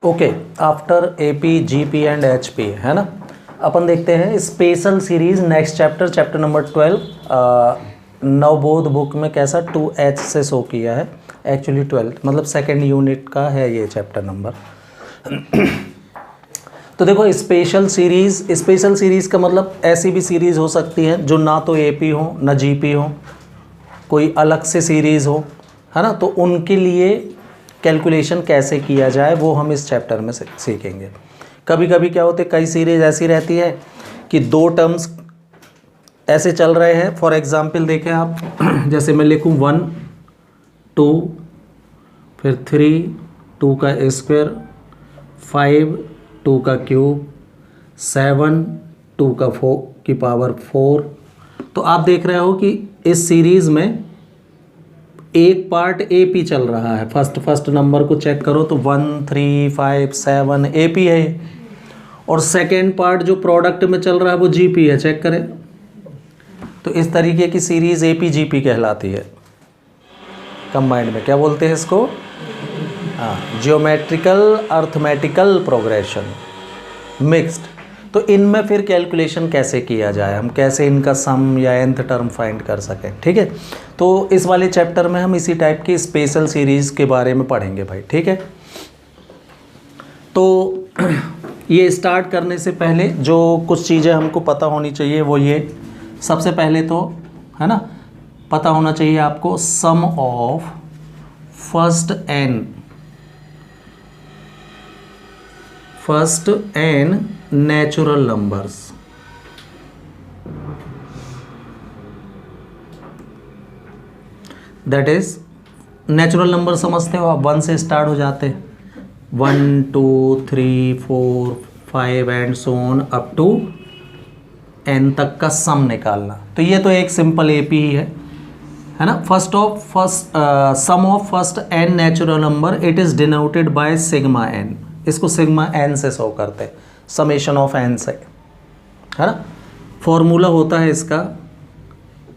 Okay, after AP, GP and HP, है ना। अपन देखते हैं special series next chapter, chapter number 12। Navbodh book में कैसा 2H से शो किया है, एक्चुअली 12 मतलब सेकेंड यूनिट का है ये चैप्टर नंबर। तो देखो स्पेशल सीरीज़ का मतलब ऐसी भी सीरीज़ हो सकती है जो ना तो AP हो ना GP हो, कोई अलग से सीरीज़ हो, है ना। तो उनके लिए कैलकुलेशन कैसे किया जाए वो हम इस चैप्टर में सीखेंगे। कभी कभी क्या होते, कई सीरीज़ ऐसी रहती है कि दो टर्म्स ऐसे चल रहे हैं। फॉर एग्जांपल देखें आप, जैसे मैं लिखूं 1 2 फिर 3 2 का स्क्वायर 5 2 का क्यूब 7 2 का 4 की पावर 4। तो आप देख रहे हो कि इस सीरीज़ में एक पार्ट AP चल रहा है। फर्स्ट नंबर को चेक करो तो 1 3 5 7 AP है, और सेकेंड पार्ट जो प्रोडक्ट में चल रहा है वो GP है, चेक करें। तो इस तरीके की सीरीज़ AP GP कहलाती है। कंबाइंड में क्या बोलते हैं इसको? हाँ, जियोमेट्रिकल अर्थमेटिकल प्रोग्रेशन मिक्स्ड। तो इनमें फिर कैलकुलेशन कैसे किया जाए, हम कैसे इनका सम या nth टर्म फाइंड कर सकें, ठीक है। तो इस वाले चैप्टर में हम इसी टाइप की स्पेशल सीरीज़ के बारे में पढ़ेंगे भाई, ठीक है। तो ये स्टार्ट करने से पहले जो कुछ चीज़ें हमको पता होनी चाहिए वो ये, सबसे पहले तो है ना, पता होना चाहिए आपको sum of first n natural numbers. That is natural number समझते हो आप, 1 से स्टार्ट हो जाते हैं, 1 2 3 4 5 and so on up to n तक का सम निकालना। तो ये तो एक सिंपल AP ही है ना। Sum of first n natural number, it is denoted by sigma n। इसको सिग्मा n से शो करते हैं, समेशन ऑफ n से, है ना। फॉर्मूला होता है इसका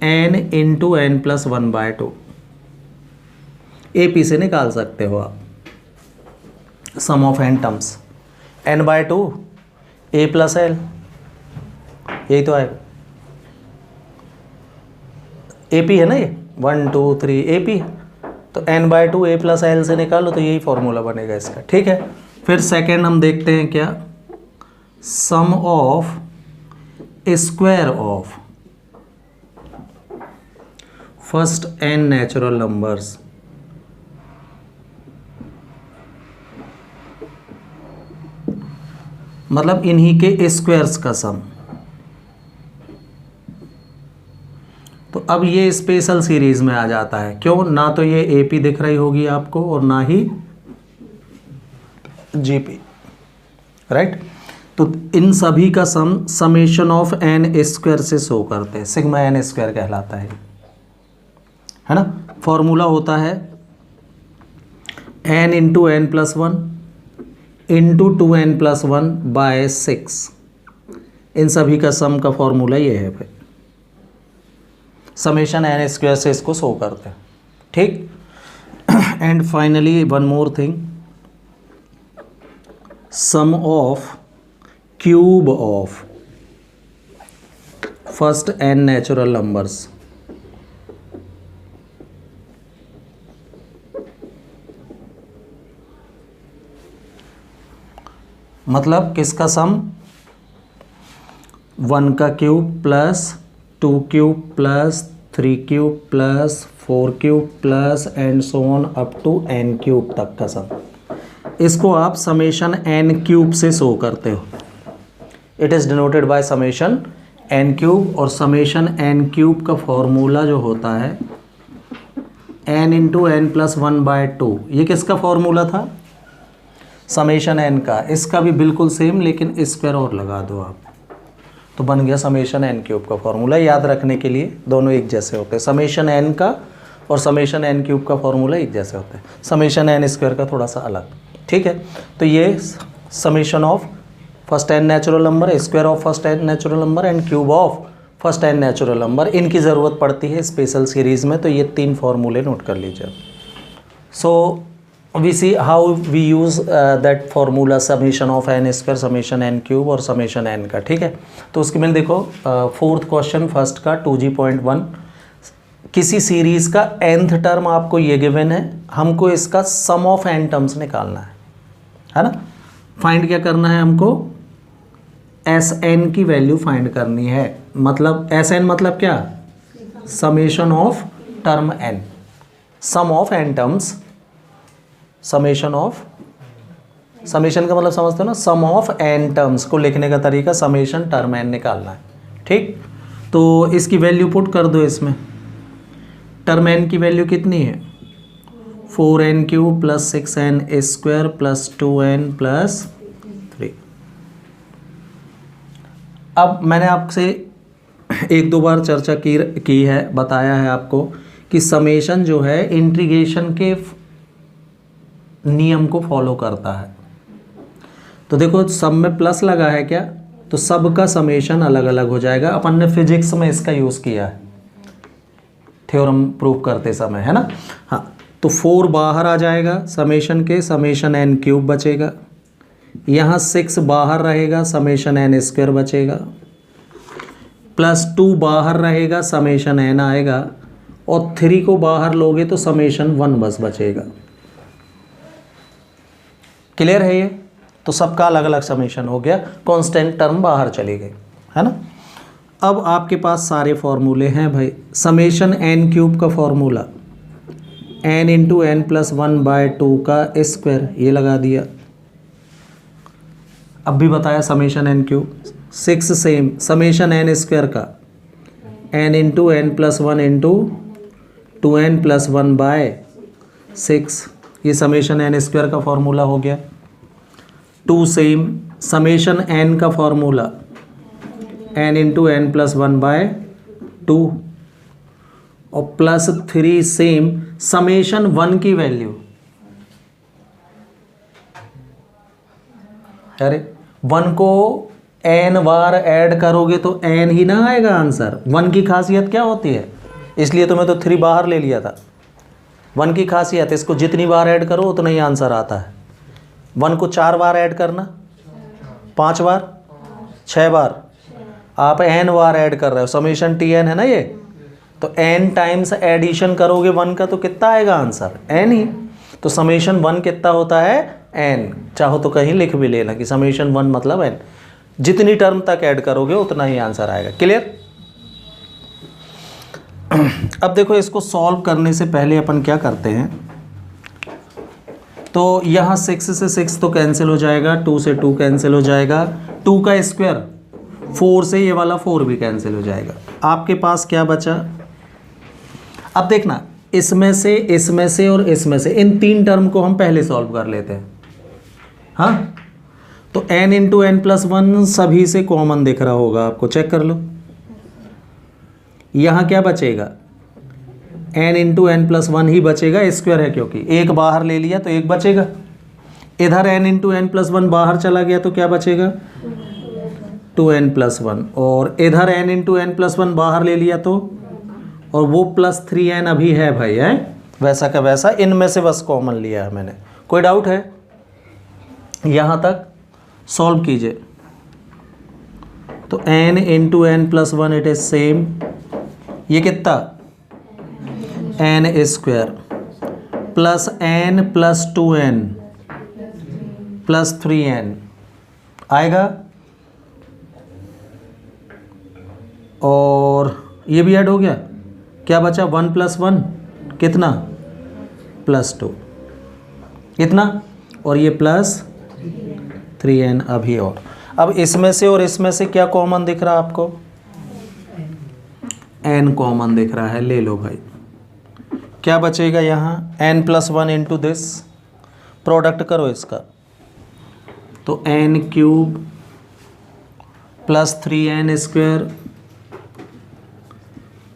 n into n plus 1/2। AP से निकाल सकते हो आप sum of n terms, n/2 a plus l, यही तो है AP है ना, ये 1 2 3 AP। तो n/2 a प्लस l से निकालो तो यही फॉर्मूला बनेगा इसका, ठीक है। फिर सेकेंड हम देखते हैं क्या, sum of square of first n natural numbers. मतलब इन्हीं के स्क्वायर्स का सम। तो अब ये स्पेशल सीरीज में आ जाता है, क्यों ना तो ये AP दिख रही होगी आपको और ना ही GP, राइट। तो इन सभी का सम समेशन ऑफ n स्क्वायर से शो करते हैं, सिग्मा n स्क्वायर कहलाता है ना। फॉर्मूला होता है n into n plus 1 into 2n plus 1/6। इन सभी का सम का फॉर्मूला ये है भाई, समेशन n स्क्वायर से इसको शो करते हैं, ठीक। And finally one more thing, sum of cube of first n natural numbers. मतलब किसका सम, 1 का cube plus 2 cube plus 3 cube plus 4 cube plus and so on up to n cube तक का सम। इसको आप समेशन n क्यूब से show करते हो, it is denoted by summation n cube. और समेशन n क्यूब का फॉर्मूला जो होता है n इंटू n प्लस 1/2। ये किसका फॉर्मूला था, समेशन n का। इसका भी बिल्कुल सेम, लेकिन स्क्वायर और लगा दो आप, तो बन गया समेशन n क्यूब का फॉर्मूला। याद रखने के लिए दोनों एक जैसे होते हैं, समेशन n का और समेशन n क्यूब का फॉर्मूला एक जैसे होते हैं, समेशन n स्क्वायर का थोड़ा सा अलग, ठीक है। तो ये summation of first n natural number, square of first n natural number and cube of first n natural number, इनकी ज़रूरत पड़ती है स्पेशल सीरीज़ में। तो ये 3 फॉर्मूले नोट कर लीजिए। सो we see how we use that formula summation of n square summation n cube और summation n का, ठीक है। तो उसके में देखो फोर्थ क्वेश्चन फर्स्ट का 2G.1, किसी सीरीज़ का nth टर्म आपको ये गिवन है, हमको इसका सम ऑफ n टर्म्स निकालना है ना। फाइंड क्या करना है हमको, Sn की वैल्यू फाइंड करनी है। मतलब Sn मतलब क्या, summation of term n, sum of n terms, summation of, summation का मतलब समझते हो ना, सम ऑफ n टर्म्स को लिखने का तरीका समेशन टर्म n निकालना है, ठीक। तो इसकी वैल्यू पुट कर दो इसमें। टर्म n की वैल्यू कितनी है, 4n cube plus 6n square plus 2n plus 3। अब मैंने आपसे एक दो बार चर्चा की है, बताया है आपको कि समेशन जो है इंटीग्रेशन के नियम को फॉलो करता है। तो देखो सब में प्लस लगा है क्या, तो सब का समेशन अलग अलग हो जाएगा। अपन ने फिजिक्स में इसका यूज़ किया है थ्योरम प्रूव करते समय, है ना। हाँ, तो 4 बाहर आ जाएगा समेशन के, समेशन n क्यूब बचेगा। यहाँ 6 बाहर रहेगा, समेशन n स्क्वायर बचेगा। प्लस 2 बाहर रहेगा, समेशन n आएगा। और 3 को बाहर लोगे तो समेशन 1 बस बचेगा। क्लियर है ये। तो सबका अलग अलग समेशन हो गया, कांस्टेंट टर्म बाहर चली गई, है ना। अब आपके पास सारे फॉर्मूले हैं भाई। समेशन n क्यूब का formula n into n plus 1/2 का स्क्वायर, ये लगा दिया। अब भी बताया summation n cube. 6 same summation n square का n into n plus 1 into 2n plus 1/6, ये समेशन n स्क्वायर का फॉर्मूला हो गया। 2 सेम समेशन n का formula n into n plus 1/2 और प्लस 3 सेम समेशन 1 की वैल्यू, अरे 1 को n बार ऐड करोगे तो n ही ना आएगा आंसर। 1 की खासियत क्या होती है, इसलिए तो मैं तो 3 बाहर ले लिया था। 1 की खासियत, इसको जितनी बार ऐड करो उतना ही आंसर आता है। 1 को 4 बार ऐड करना, 5 बार, 6 बार, आप n बार ऐड कर रहे हो। समेशन Tn है ना ये, तो n टाइम्स एडिशन करोगे 1 का तो कितना आएगा आंसर, n ही। तो समेशन 1 कितना होता है, n। चाहो तो कहीं लिख भी लेना कि समेशन 1 मतलब n। जितनी टर्म तक ऐड करोगे उतना ही आंसर आएगा। क्लियर। अब देखो इसको सॉल्व करने से पहले अपन क्या करते हैं, तो यहाँ 6 से 6 तो कैंसिल हो जाएगा, 2 से 2 कैंसिल हो जाएगा, 2 का स्क्वायर 4 से ये वाला 4 भी कैंसिल हो जाएगा। आपके पास क्या बचा, अब देखना इसमें से और इसमें से, इन 3 टर्म को हम पहले सॉल्व कर लेते हैं। हाँ, तो n इंटू n प्लस 1 सभी से कॉमन दिख रहा होगा आपको, चेक कर लो। यहाँ क्या बचेगा, n इंटू n प्लस 1 ही बचेगा, स्क्वायर है क्योंकि एक बाहर ले लिया तो एक बचेगा। इधर n इंटू n प्लस 1 बाहर चला गया तो क्या बचेगा, 2n प्लस 1। और इधर n इंटू n प्लस 1 बाहर ले लिया तो, और वो प्लस 3n अभी है भाई, है वैसा का वैसा, इनमें से बस कॉमन लिया है मैंने। कोई डाउट है, यहाँ तक सॉल्व कीजिए। तो n into n plus 1 it is same, ये कितना n square plus n plus 2n plus 3n आएगा, और ये भी ऐड हो गया। क्या बचा, 1 प्लस 1 कितना, प्लस 2 इतना, और ये प्लस 3n अभी। और अब इसमें से और इसमें से क्या कॉमन दिख रहा है आपको, n कॉमन दिख रहा है, ले लो भाई। क्या बचेगा यहाँ, n plus 1 into this, product करो इसका, तो n cube plus 3n square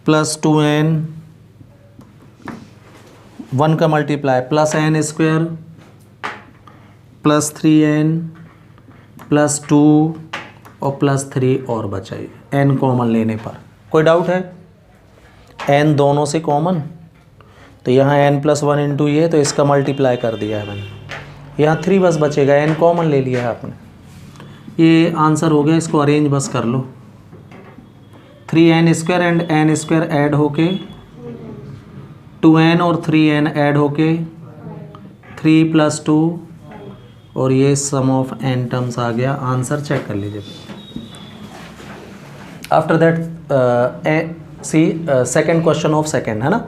plus 2n, 1 का multiply plus n square plus 3n plus 2 और प्लस 3 और बचाइए n कॉमन लेने पर। कोई डाउट है, n दोनों से कॉमन, तो यहाँ n+1 इंटू ये, तो इसका मल्टीप्लाई कर दिया है मैंने। यहाँ 3 बस बचेगा, n कॉमन ले लिया है आपने। ये आंसर हो गया, इसको अरेंज बस कर लो। 3n² एंड n² ऐड होके 2n और 3n ऐड होके 3 + 2 और ये सम ऑफ n टर्म्स आ गया। आंसर चेक कर लीजिए। After that see second question of second, है ना।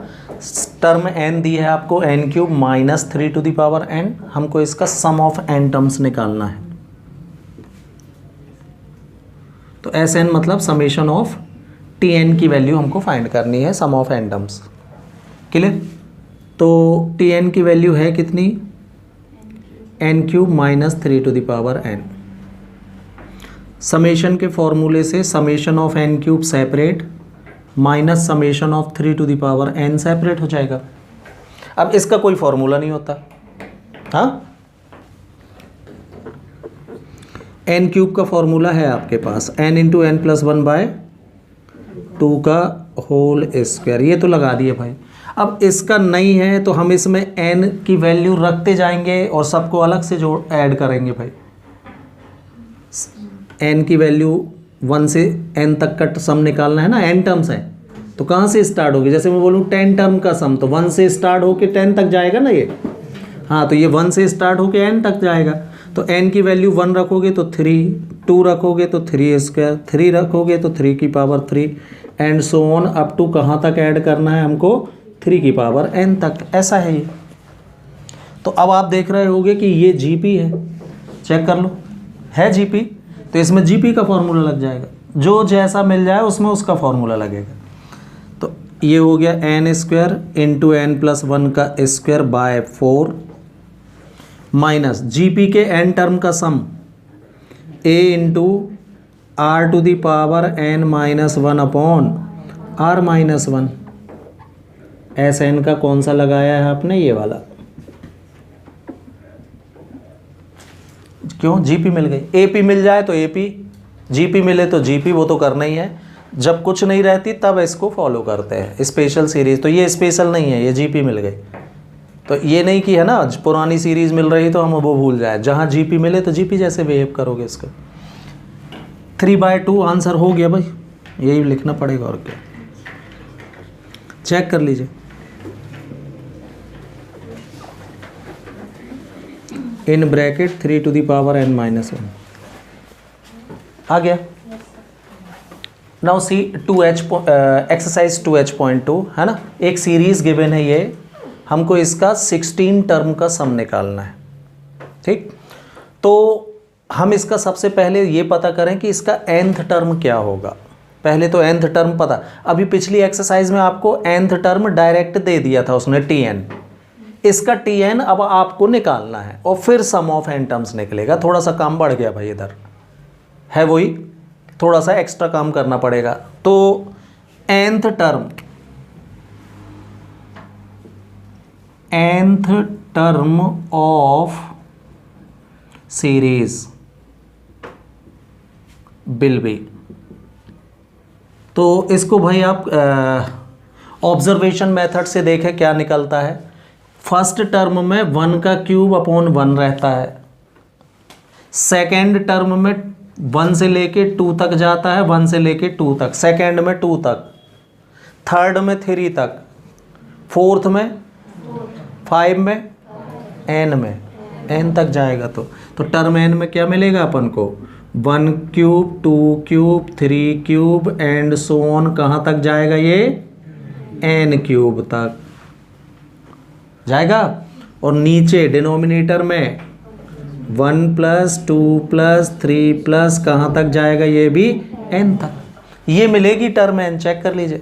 टर्म n दी है आपको n³ - 3n। हमको इसका सम ऑफ n टर्म्स निकालना है। तो Sn मतलब समेशन ऑफ Tn की वैल्यू हमको फाइंड करनी है, सम ऑफ n टर्म्स। क्लियर। तो Tn की वैल्यू है कितनी, n³ - 3n। समेशन के फॉर्मूले से summation of n³ separate minus summation of 3n separate हो जाएगा। अब इसका कोई फॉर्मूला नहीं होता, हाँ। n³ का फॉर्मूला है आपके पास n × n+1/2 का होल स्क्वायर, ये तो लगा दिए भाई। अब इसका नहीं है तो हम इसमें n की वैल्यू रखते जाएंगे और सबको अलग से जोड़ ऐड करेंगे भाई। n की वैल्यू 1 से n तक का सम निकालना है ना, n टर्म्स है तो कहाँ से स्टार्ट होगी। जैसे मैं बोलूँ 10 टर्म का सम, तो 1 से स्टार्ट होके 10 तक जाएगा ना ये, हाँ। तो ये 1 से स्टार्ट होके n तक जाएगा। तो n की वैल्यू 1 रखोगे तो 3, 2 रखोगे तो 3², 3 रखोगे तो 3³ and so on up to कहाँ तक ऐड करना है हमको, 3n तक। ऐसा है ये। तो अब आप देख रहे होगे कि ये GP है, चेक कर लो, है GP। तो इसमें GP का फॉर्मूला लग जाएगा, जो जैसा मिल जाए उसमें उसका फॉर्मूला लगेगा। तो ये हो गया n² × n+1 का स्क्वायर बाय 4 माइनस GP के n टर्म का सम a × r⁻1/r-1। Sn का कौन सा लगाया है आपने, ये वाला। क्यों, GP मिल गई। AP मिल जाए तो AP, GP मिले तो GP, वो तो करना ही है। जब कुछ नहीं रहती तब इसको फॉलो करते हैं स्पेशल सीरीज। तो ये स्पेशल नहीं है, ये GP मिल गई। तो ये नहीं कि है ना पुरानी सीरीज मिल रही तो हम वो भूल जाए, जहाँ GP मिले तो GP जैसे बिहेव करोगे इसका। 3/2 आंसर हो गया भाई, यही लिखना पड़ेगा और क्या। चेक कर लीजिए। इन ब्रैकेट 3n-1 आ गया। Now see 2h exercise 2h.2 है ना। एक सीरीज गिवन है ये, हमको इसका 16 टर्म का सम निकालना है, ठीक। तो हम इसका सबसे पहले ये पता करें कि इसका nth टर्म क्या होगा। पहले तो nth टर्म पता, अभी पिछली एक्सरसाइज में आपको nth टर्म डायरेक्ट दे दिया था उसने Tn। इसका Tn अब आपको निकालना है और फिर सम ऑफ n टर्म्स निकलेगा। थोड़ा सा काम बढ़ गया भाई, इधर है वही, थोड़ा सा एक्स्ट्रा काम करना पड़ेगा। तो nth term of series will be, तो इसको भाई आप ऑब्जर्वेशन मेथड से देखें क्या निकलता है। फर्स्ट टर्म में 1/3/1 रहता है, सेकेंड टर्म में 1 से लेके 2 तक जाता है, 1 से लेके 2 तक, सेकेंड में 2 तक, थर्ड में 3 तक, फोर्थ में 5 में, n तक जाएगा। तो टर्म n में क्या मिलेगा अपन को, 1³ 2³ 3³ एंड सो ऑन। कहाँ तक जाएगा ये, n³ तक जाएगा। और नीचे डिनोमिनेटर में 1 + 2 + 3 कहाँ तक जाएगा, ये भी n तक। ये मिलेगी टर्म n, चेक कर लीजिए।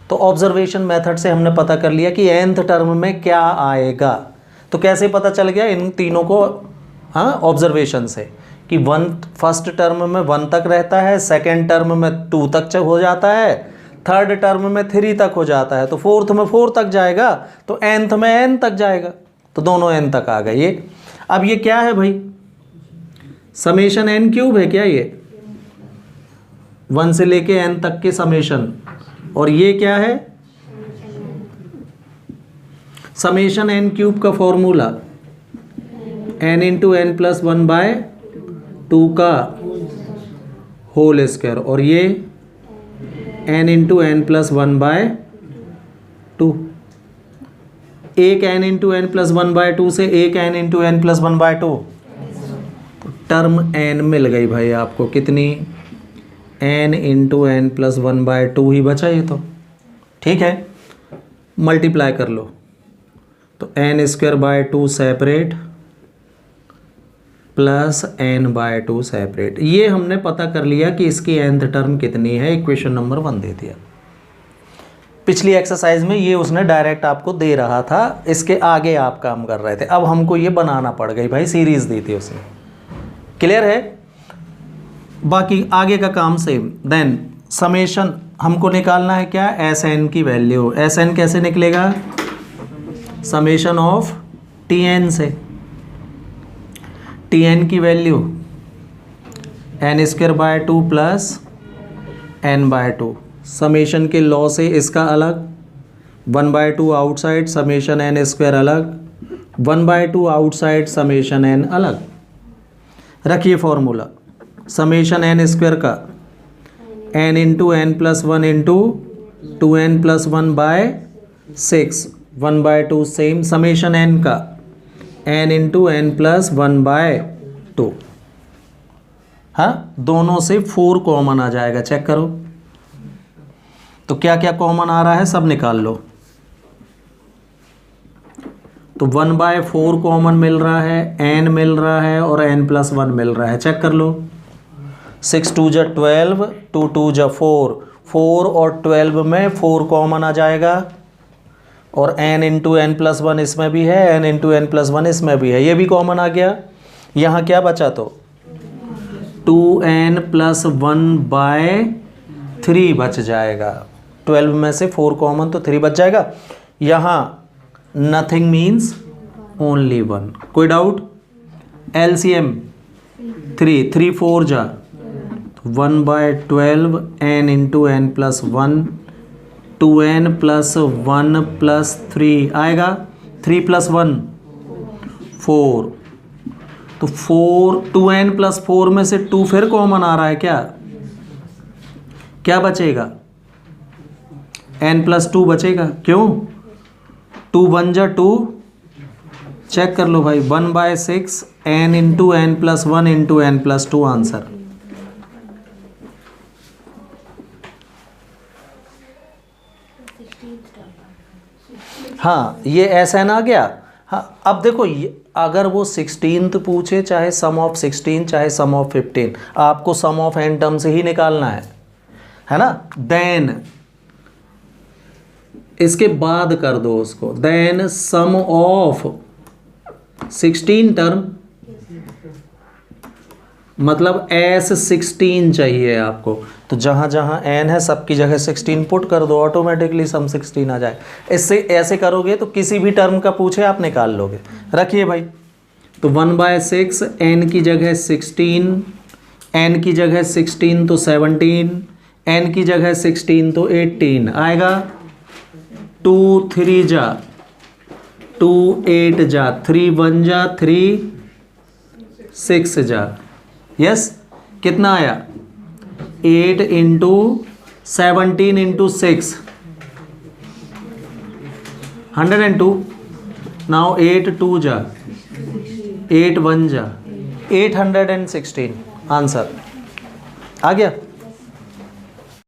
तो ऑब्जर्वेशन मेथड से हमने पता कर लिया कि nth टर्म में क्या आएगा। तो कैसे पता चल गया इन तीनों को, हाँ, ऑब्जर्वेशन से कि फर्स्ट टर्म में 1 तक रहता है, सेकेंड टर्म में 2 तक हो जाता है, थर्ड टर्म में 3 तक हो जाता है, तो फोर्थ में 4 तक जाएगा, तो nth में n तक जाएगा। तो दोनों n तक आ गए ये। अब ये क्या है भाई, समेशन n³ है क्या, ये 1 से लेके n तक के समेशन। और ये क्या है, समेशन एन क्यूब का formula n into n plus 1/2 का होल स्क्वायर, और ये n इंटू एन प्लस 1/2। एक n इंटू एन प्लस 1/2 से एक n into n plus 1/2, term n मिल गई भाई आपको। कितनी? n इंटू एन प्लस 1/2 ही बचा ये तो। ठीक है, मल्टीप्लाई कर लो तो n²/2 separate plus n/2 separate. ये हमने पता कर लिया कि इसकी nth टर्म कितनी है, इक्वेशन नंबर 1 दे दिया। पिछली एक्सरसाइज में ये उसने डायरेक्ट आपको दे रहा था, इसके आगे आप काम कर रहे थे। अब हमको ये बनाना पड़ गई भाई, सीरीज दी थी उसने। क्लियर है? बाकी आगे का काम सेम। देन समेशन हमको निकालना है क्या? एस एन की वैल्यू। एस एन कैसे निकलेगा? समेशन ऑफ टी एन से। टी एन की value n²/2 plus n/2। Summation के लॉ से इसका अलग, 1/2 आउटसाइड समेशन n² अलग, 1/2 आउटसाइड समेशन n अलग। रखिए फॉर्मूला समेशन n² का n into n plus 1 into 2n plus 1/6, 1/2 same. Summation n का n इंटू एन प्लस 1/2। हाँ, दोनों से 4 कॉमन आ जाएगा, चेक करो तो क्या क्या कॉमन आ रहा है सब निकाल लो। तो 1/4 कॉमन मिल रहा है, n मिल रहा है और n प्लस 1 मिल रहा है, चेक कर लो। 6 2 जा 12, 2 2 जा 4, 4 और 12 में 4 कॉमन आ जाएगा, और n इंटू एन प्लस 1 इसमें भी है, n इंटू एन प्लस 1 इसमें भी है, ये भी कॉमन आ गया। यहाँ क्या बचा? तो 2n प्लस 1/3 बच जाएगा। 12 में से 4 कॉमन तो 3 बच जाएगा। यहाँ नथिंग मीन्स ओनली 1। कोई डाउट? एलसीएम 3 3 4 जा 1/12 n into n plus 1, 2n plus 1 plus 3 आएगा, 3 प्लस 1 4। तो 4 2n प्लस 4 में से 2 फिर कॉमन आ रहा है, क्या क्या बचेगा? n प्लस 2 बचेगा। क्यों? 2 1 जा 2, चेक कर लो भाई, 1/6 n into n plus 1 into n plus 2 answer. हाँ, ये ऐसा ना गया। हाँ, अब देखो अगर वो 16th पूछे, चाहे सम ऑफ 16 चाहे सम ऑफ 15, आपको सम ऑफ n टर्म से ही निकालना है ना। देन इसके बाद कर दो उसको, देन सम ऑफ 16 टर्म, मतलब S16 चाहिए आपको। तो जहाँ जहाँ n है सबकी जगह 16 पुट कर दो, ऑटोमेटिकली सम 16 आ जाए। इससे ऐसे करोगे तो किसी भी टर्म का पूछे आप निकाल लोगे। रखिए भाई, तो 1/6 n की जगह 16, n की जगह 16 तो 17, n की जगह 16 तो 18 आएगा। 2 3 जा 2 8 जा 3 1 जा 3 6 जा, यस कितना आया? 8 इंटू 17 इंटू 6 102। नाउ 8 2 जा 8 1 जा 816 आंसर आ गया।